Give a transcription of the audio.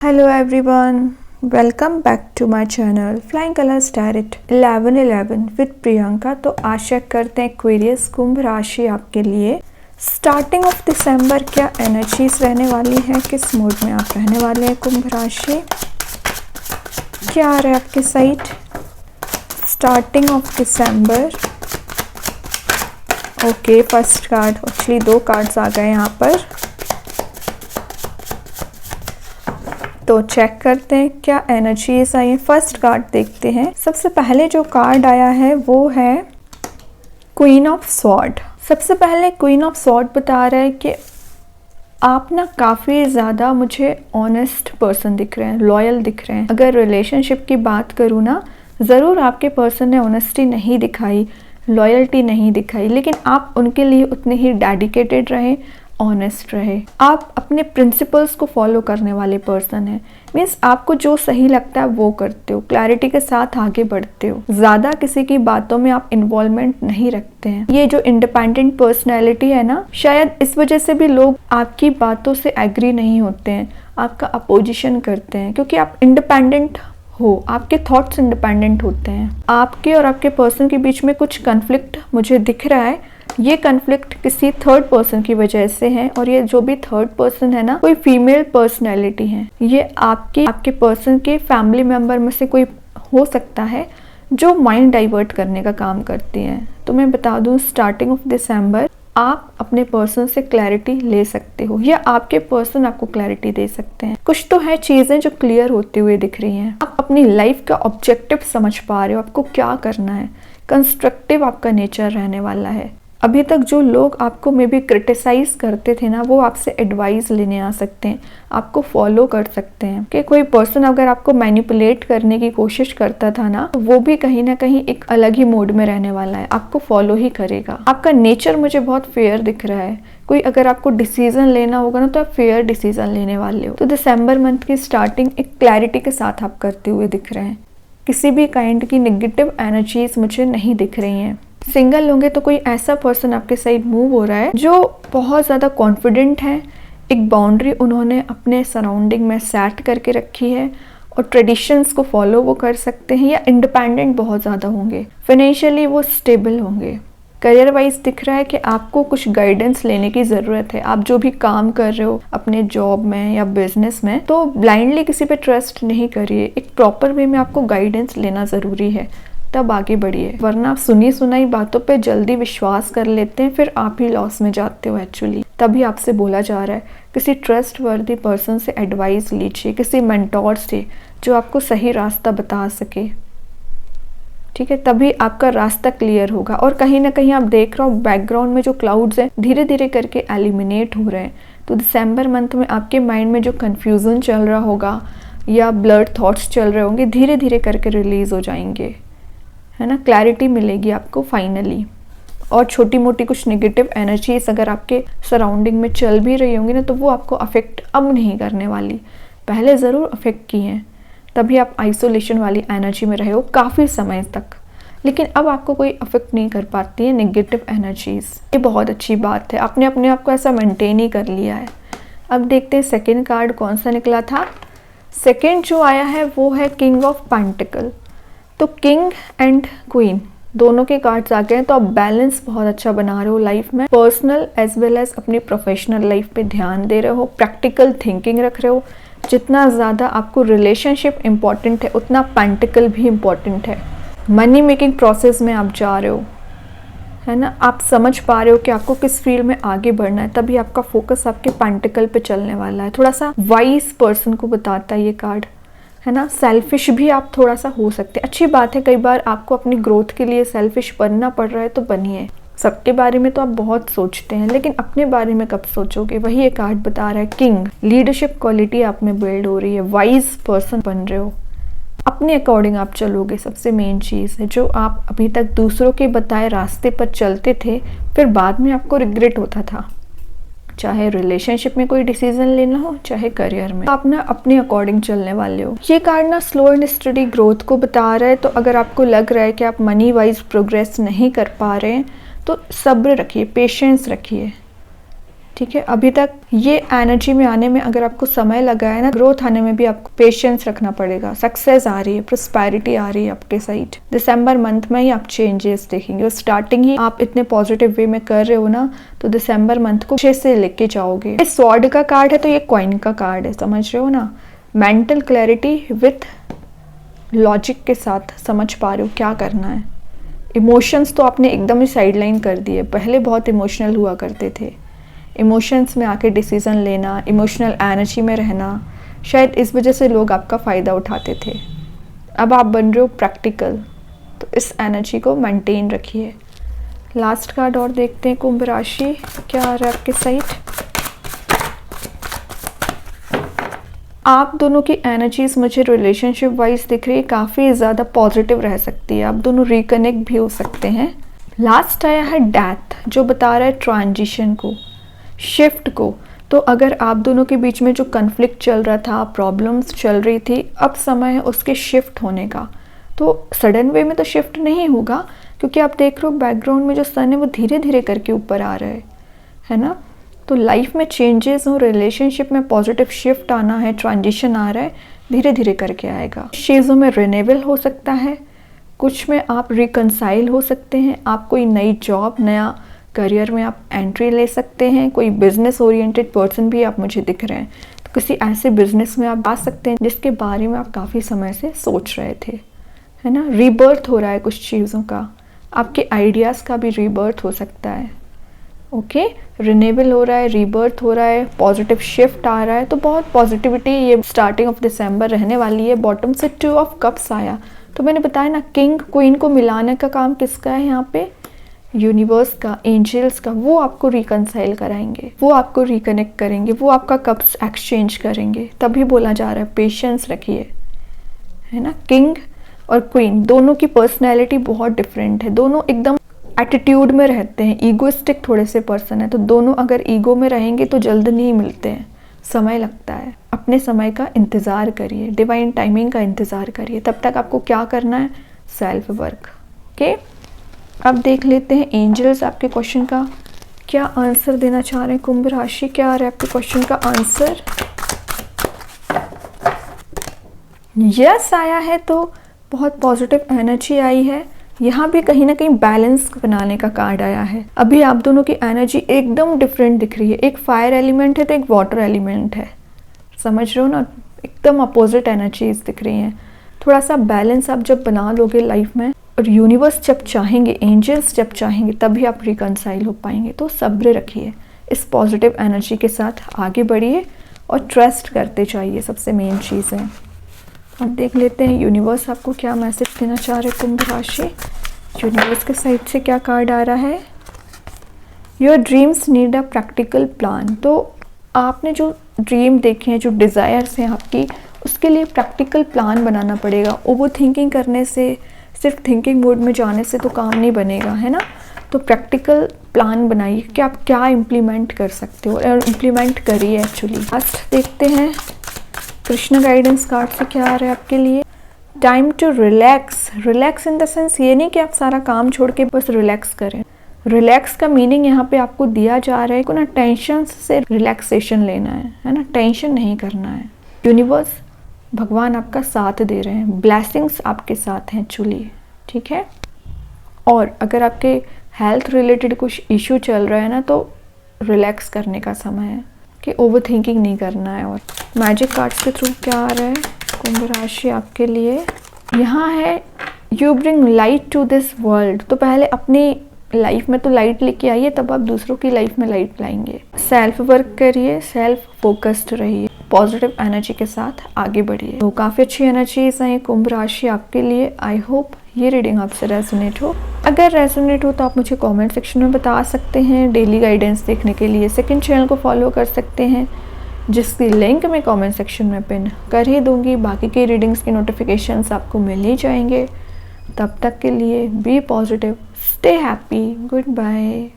Hello everyone, welcome back to my channel Flying Colors Tarot 1111 with Priyanka. तो आशा करते हैं Aquarius कुंभ राशि आपके लिए स्टार्टिंग ऑफ दिसंबर क्या एनर्जीज रहने वाली है, किस मूड में आप रहने वाले हैं कुंभ राशि, क्या आ रहा है आपके side starting of December. Okay, first card, actually दो कार्ड्स आ गए यहाँ पर, तो चेक करते हैं क्या एनर्जीज आई है। फर्स्ट कार्ड देखते हैं। सबसे पहले जो कार्ड आया है वो है क्वीन ऑफ स्वॉर्ड। सबसे पहले क्वीन ऑफ स्वॉर्ड बता रहा है कि आप ना काफ़ी ज़्यादा मुझे ऑनेस्ट पर्सन दिख रहे हैं, लॉयल दिख रहे हैं। अगर रिलेशनशिप की बात करूँ ना, ज़रूर आपके पर्सन ने ऑनेस्टी नहीं दिखाई, लॉयल्टी नहीं दिखाई, लेकिन आप उनके लिए उतने ही डेडिकेटेड रहे, ऑनेस्ट रहे। आप अपने प्रिंसिपल्स को फॉलो करने वाले पर्सन हैं। मीन्स आपको जो सही लगता है वो करते हो, क्लैरिटी के साथ आगे बढ़ते हो, ज़्यादा किसी की बातों में आप इन्वॉल्वमेंट नहीं रखते हैं। ये जो इंडिपेंडेंट पर्सनैलिटी है ना, शायद इस वजह से भी लोग आपकी बातों से एग्री नहीं होते हैं, आपका अपोजिशन करते हैं, क्योंकि आप इंडिपेंडेंट हो, आपके थॉट्स इंडिपेंडेंट होते हैं। आपके और आपके पर्सन के बीच में कुछ कन्फ्लिक्ट मुझे दिख रहा है। ये कन्फ्लिक्ट किसी थर्ड पर्सन की वजह से है, और ये जो भी थर्ड पर्सन है ना, कोई फीमेल पर्सनैलिटी है। ये आपके पर्सन के फैमिली मेंबर में से कोई हो सकता है जो माइंड डाइवर्ट करने का काम करती हैं। तो मैं बता दूं, स्टार्टिंग ऑफ दिसंबर आप अपने पर्सन से क्लैरिटी ले सकते हो, या आपके पर्सन आपको क्लैरिटी दे सकते हैं। कुछ तो है चीज़ें जो क्लियर होते हुए दिख रही हैं। आप अपनी लाइफ का ऑब्जेक्टिव समझ पा रहे हो, आपको क्या करना है। कंस्ट्रक्टिव आपका नेचर रहने वाला है। अभी तक जो लोग आपको मे बी क्रिटिसाइज करते थे ना, वो आपसे एडवाइस लेने आ सकते हैं, आपको फॉलो कर सकते हैं। कि कोई पर्सन अगर आपको मैनिपुलेट करने की कोशिश करता था ना, तो वो भी कहीं ना कहीं एक अलग ही मोड में रहने वाला है, आपको फॉलो ही करेगा। आपका नेचर मुझे बहुत फेयर दिख रहा है। कोई अगर आपको डिसीजन लेना होगा ना, तो आप फेयर डिसीजन लेने वाले हो। तो दिसंबर मंथ की स्टार्टिंग एक क्लैरिटी के साथ आप करते हुए दिख रहे हैं। किसी भी काइंड की नेगेटिव एनर्जीज मुझे नहीं दिख रही हैं। सिंगल होंगे तो कोई ऐसा पर्सन आपके साइड मूव हो रहा है जो बहुत ज़्यादा कॉन्फिडेंट है। एक बाउंड्री उन्होंने अपने सराउंडिंग में सेट करके रखी है, और ट्रेडिशंस को फॉलो वो कर सकते हैं, या इंडिपेंडेंट बहुत ज़्यादा होंगे। फाइनेंशियली वो स्टेबल होंगे। करियर वाइज दिख रहा है कि आपको कुछ गाइडेंस लेने की ज़रूरत है। आप जो भी काम कर रहे हो अपने जॉब में या बिजनेस में, तो ब्लाइंडली किसी पे ट्रस्ट नहीं करिए। एक प्रॉपर वे में आपको गाइडेंस लेना ज़रूरी है, तब आगे बढ़िए। वरना आप सुनी सुनाई बातों पे जल्दी विश्वास कर लेते हैं, फिर आप ही लॉस में जाते हो एक्चुअली। तभी आपसे बोला जा रहा है किसी ट्रस्ट वर्दी पर्सन से एडवाइस लीजिए, किसी मेंटोर से जो आपको सही रास्ता बता सके। ठीक है, तभी आपका रास्ता क्लियर होगा। और कहीं ना कहीं आप देख रहे हो बैकग्राउंड में जो क्लाउड्स हैं धीरे धीरे करके एलिमिनेट हो रहे हैं। तो दिसंबर मंथ में आपके माइंड में जो कन्फ्यूजन चल रहा होगा या ब्लर्ड थॉट्स चल रहे होंगे, धीरे धीरे करके रिलीज हो जाएंगे, है ना। क्लैरिटी मिलेगी आपको फाइनली। और छोटी मोटी कुछ नेगेटिव एनर्जीज अगर आपके सराउंडिंग में चल भी रही होंगी ना, तो वो आपको अफेक्ट अब नहीं करने वाली, पहले ज़रूर अफेक्ट की हैं। तभी आप आइसोलेशन वाली एनर्जी में रहे हो काफ़ी समय तक, लेकिन अब आपको कोई अफेक्ट नहीं कर पाती है नेगेटिव एनर्जीज। ये बहुत अच्छी बात है, आपने अपने आप को ऐसा मेंटेन ही कर लिया है। अब देखते हैं सेकेंड कार्ड कौन सा निकला था। सेकेंड जो आया है वो है किंग ऑफ पेंटिकल। तो किंग एंड क्वीन दोनों के कार्ड्स आ गए हैं। तो आप बैलेंस बहुत अच्छा बना रहे हो लाइफ में, पर्सनल एज वेल एज अपनी प्रोफेशनल लाइफ पे ध्यान दे रहे हो, प्रैक्टिकल थिंकिंग रख रहे हो। जितना ज़्यादा आपको रिलेशनशिप इम्पॉर्टेंट है, उतना पेंटिकल भी इम्पॉर्टेंट है। मनी मेकिंग प्रोसेस में आप जा रहे हो, है ना। आप समझ पा रहे हो कि आपको किस फील्ड में आगे बढ़ना है, तभी आपका फोकस आपके पेंटिकल पे चलने वाला है। थोड़ा सा वाइज पर्सन को बताता है ये कार्ड, है ना। सेल्फिश भी आप थोड़ा सा हो सकते हैं, अच्छी बात है। कई बार आपको अपनी ग्रोथ के लिए सेल्फिश बनना पड़ रहा है, तो बनिए। सबके बारे में तो आप बहुत सोचते हैं, लेकिन अपने बारे में कब सोचोगे, वही ये कार्ड बता रहा है। किंग, लीडरशिप क्वालिटी आप में बिल्ड हो रही है, वाइज पर्सन बन रहे हो, अपने अकॉर्डिंग आप चलोगे। सबसे मेन चीज़ है, जो आप अभी तक दूसरों के बताए रास्ते पर चलते थे, फिर बाद में आपको रिग्रेट होता था, चाहे रिलेशनशिप में कोई डिसीजन लेना हो, चाहे करियर में, आप ना अपने अकॉर्डिंग चलने वाले हो। ये कार्ड ना स्लो एंड स्टडी ग्रोथ को बता रहा है। तो अगर आपको लग रहा है कि आप मनी वाइज प्रोग्रेस नहीं कर पा रहे हैं, तो सब्र रखिए, पेशेंस रखिए। ठीक है। अभी तक ये एनर्जी में आने में अगर आपको समय लगा है ना, ग्रोथ आने में भी आपको पेशेंस रखना पड़ेगा। सक्सेस आ रही है, प्रोस्पेरिटी आ रही है आपके साइड। दिसंबर मंथ में ही आप चेंजेस देखेंगे। स्टार्टिंग ही आप इतने पॉजिटिव वे में कर रहे हो ना, तो दिसंबर मंथ को अच्छे से लेके जाओगे। ये स्वॉर्ड का कार्ड है तो ये कॉइन का कार्ड है, समझ रहे हो ना। मेंटल क्लैरिटी विथ लॉजिक के साथ समझ पा रहे हो क्या करना है। इमोशंस तो आपने एकदम ही साइडलाइन कर दिए। पहले बहुत इमोशनल हुआ करते थे। इमोशंस में आके डिसीज़न लेना, इमोशनल एनर्जी में रहना, शायद इस वजह से लोग आपका फ़ायदा उठाते थे। अब आप बन रहे हो प्रैक्टिकल, तो इस एनर्जी को मेंटेन रखिए। लास्ट कार्ड और देखते हैं कुंभ राशि क्या आ रहा है आपके साइड। आप दोनों की एनर्जीज मुझे रिलेशनशिप वाइज दिख रही है, काफ़ी ज़्यादा पॉजिटिव रह सकती है। आप दोनों रिकनेक्ट भी हो सकते हैं। लास्ट आया है डेथ, जो बता रहा है ट्रांजिशन को, शिफ्ट को। तो अगर आप दोनों के बीच में जो कन्फ्लिक्ट चल रहा था, प्रॉब्लम्स चल रही थी, अब समय है उसके शिफ्ट होने का। तो सडन वे में तो शिफ्ट नहीं होगा, क्योंकि आप देख रहे हो बैकग्राउंड में जो सन है वो धीरे धीरे करके ऊपर आ रहा है ना। तो लाइफ में चेंजेस हो, रिलेशनशिप में पॉजिटिव शिफ्ट आना है, ट्रांजिशन आ रहा है, धीरे धीरे करके आएगा। चीज़ों में रिन्यूअल हो सकता है, कुछ में आप रिकंसाइल हो सकते हैं। आप कोई नई जॉब, नया करियर में आप एंट्री ले सकते हैं। कोई बिजनेस ओरिएंटेड पर्सन भी आप मुझे दिख रहे हैं, तो किसी ऐसे बिजनेस में आप आ सकते हैं जिसके बारे में आप काफ़ी समय से सोच रहे थे, है ना। रीबर्थ हो रहा है कुछ चीज़ों का, आपके आइडियाज़ का भी रीबर्थ हो सकता है। ओके, रिन्यूअल हो रहा है, रीबर्थ हो रहा है, पॉजिटिव शिफ्ट आ रहा है। तो बहुत पॉजिटिविटी ये स्टार्टिंग ऑफ दिसंबर रहने वाली है। बॉटम से 2 ऑफ कप्स आया, तो मैंने बताया ना, किंग क्वीन को मिलाने का काम किसका है यहाँ पे, यूनिवर्स का, एंजल्स का। वो आपको रिकंसाइल कराएंगे, वो आपको रिकनेक्ट करेंगे, वो आपका कप्स एक्सचेंज करेंगे। तभी बोला जा रहा है पेशेंस रखिए, है ना। किंग और क्वीन दोनों की पर्सनैलिटी बहुत डिफरेंट है, दोनों एकदम एटीट्यूड में रहते हैं, ईगोइस्टिक थोड़े से पर्सन है। तो दोनों अगर ईगो में रहेंगे तो जल्द नहीं मिलते हैं, समय लगता है। अपने समय का इंतज़ार करिए, डिवाइन टाइमिंग का इंतज़ार करिए। तब तक आपको क्या करना है, सेल्फ वर्क। ओके, अब देख लेते हैं एंजल्स आपके क्वेश्चन का क्या आंसर देना चाह रहे हैं। कुंभ राशि, क्या आ रहा है आपके क्वेश्चन का आंसर। यस आया है, तो बहुत पॉजिटिव एनर्जी आई है। यहाँ भी कहीं ना कहीं बैलेंस बनाने का कार्ड आया है। अभी आप दोनों की एनर्जी एकदम डिफरेंट दिख रही है। एक फायर एलिमेंट है तो एक वाटर एलिमेंट है, समझ रहे हो ना। एकदम अपोजिट एनर्जीज दिख रही हैं। थोड़ा सा बैलेंस आप जब बना लोगे लाइफ में, और यूनिवर्स जब चाहेंगे, एंजल्स जब चाहेंगे, तभी आप रिकंसाइल हो पाएंगे। तो सब्र रखिए, इस पॉजिटिव एनर्जी के साथ आगे बढ़िए और ट्रस्ट करते जाइए, सबसे मेन चीज़ है। अब देख लेते हैं यूनिवर्स आपको क्या मैसेज देना चाह रहे हैं कुंभ राशि। यूनिवर्स के साइड से क्या कार्ड आ रहा है, your dreams need a practical plan. तो आपने जो ड्रीम देखे हैं, जो डिज़ायर्स हैं आपकी, उसके लिए प्रैक्टिकल प्लान बनाना पड़ेगा। ओवर थिंकिंग करने से, सिर्फ थिंकिंग मोड में जाने से तो काम नहीं बनेगा, है ना। तो प्रैक्टिकल प्लान बनाइए कि आप क्या इम्प्लीमेंट कर सकते हो, और इम्प्लीमेंट करिए एक्चुअली। लास्ट देखते हैं कृष्ण गाइडेंस कार्ड से क्या आ रहा है आपके लिए। Time to relax. Relax in the sense ये नहीं कि आप सारा काम छोड़ के बस रिलैक्स करें। रिलैक्स का मीनिंग यहाँ पे आपको दिया जा रहा है कि ना, टेंशन से रिलैक्सेशन लेना है ना, टेंशन नहीं करना है। यूनिवर्स, भगवान आपका साथ दे रहे हैं, ब्लेसिंग्स आपके साथ हैं एक्चुअली, ठीक है। और अगर आपके हेल्थ रिलेटेड कुछ इशू चल रहा है ना, तो रिलैक्स करने का समय है कि ओवर थिंकिंग नहीं करना है। और मैजिक कार्ड्स के थ्रू क्या आ रहा है कुंभ राशि आपके लिए। यहाँ है you bring light to this world. तो पहले अपनी लाइफ में तो लाइट लेके आइए, तब आप दूसरों की लाइफ में लाइट लाएंगे। सेल्फ वर्क करिए, सेल्फ फोकस्ड रहिए, पॉजिटिव एनर्जी के साथ आगे बढ़िए। तो काफ़ी अच्छी एनर्जीज हैं कुंभ राशि आपके लिए। आई होप ये रीडिंग आपसे रेजोनेट हो। अगर रेजोनेट हो तो आप मुझे कमेंट सेक्शन में बता सकते हैं। डेली गाइडेंस देखने के लिए सेकंड चैनल को फॉलो कर सकते हैं, जिसकी लिंक मैं कमेंट सेक्शन में पिन कर ही दूंगी। बाकी की रीडिंग्स की नोटिफिकेशंस आपको मिल ही जाएंगे। तब तक के लिए be positive, stay happy, good bye.